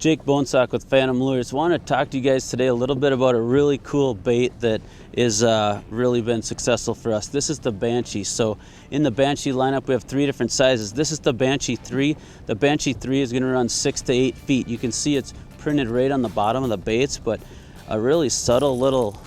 Jake Bonesock with Phantom Lures. I want to talk to you guys today a little bit about a really cool bait that is really been successful for us. This is the Banshee. So in the Banshee lineup we have 3 different sizes. This is the Banshee 3. The Banshee 3 is going to run 6 to 8 feet. You can see it's printed right on the bottom of the baits, but a really subtle little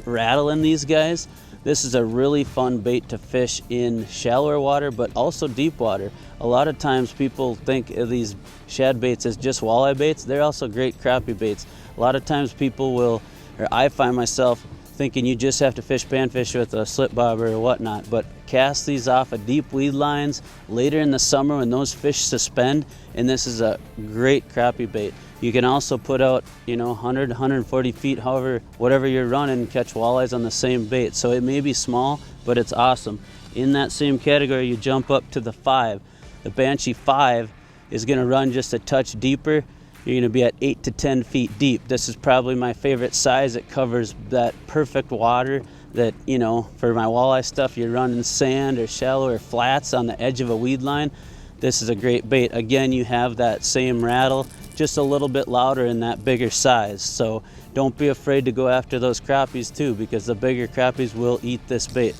rattle in these guys. This is a really fun bait to fish in shallower water, but also deep water. A lot of times people think of these shad baits as just walleye baits. They're also great crappie baits. A lot of times people will, or I find myself thinking you just have to fish panfish with a slip bobber or whatnot, but cast these off of deep weed lines later in the summer when those fish suspend, and this is a great crappie bait. You can also put out, 100, 140 feet, whatever you're running, and catch walleyes on the same bait. So it may be small, but it's awesome. In that same category, you jump up to the 5. The Banshee 5 is going to run just a touch deeper. You're going to be at 8 to 10 feet deep. This is probably my favorite size. It covers that perfect water that, for my walleye stuff, you're running sand or shallow or flats on the edge of a weed line. This is a great bait. Again, you have that same rattle, just a little bit louder in that bigger size. So don't be afraid to go after those crappies too, because the bigger crappies will eat this bait.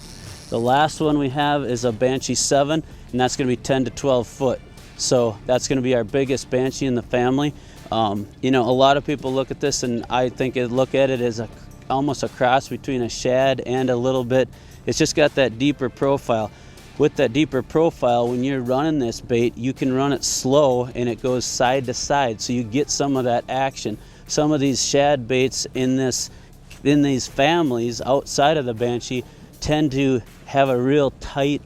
The last one we have is a Banshee 7, and that's going to be 10 to 12 foot. So that's going to be our biggest Banshee in the family. A lot of people look at this, and I think look at it as almost a cross between a shad and a little bit. It's just got that deeper profile. With that deeper profile, when you're running this bait, you can run it slow and it goes side to side, so you get some of that action. Some of these shad baits in these families outside of the Banshee tend to have a real tight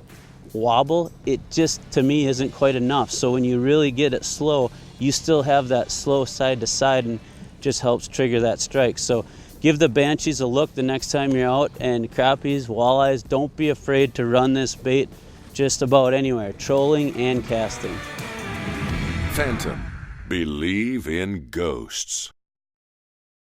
wobble. It just, to me, isn't quite enough. So when you really get it slow, you still have that slow side to side, and just helps trigger that strike. So give the Banshees a look the next time you're out, and crappies, walleyes, don't be afraid to run this bait just about anywhere, trolling and casting. Phantom, believe in ghosts.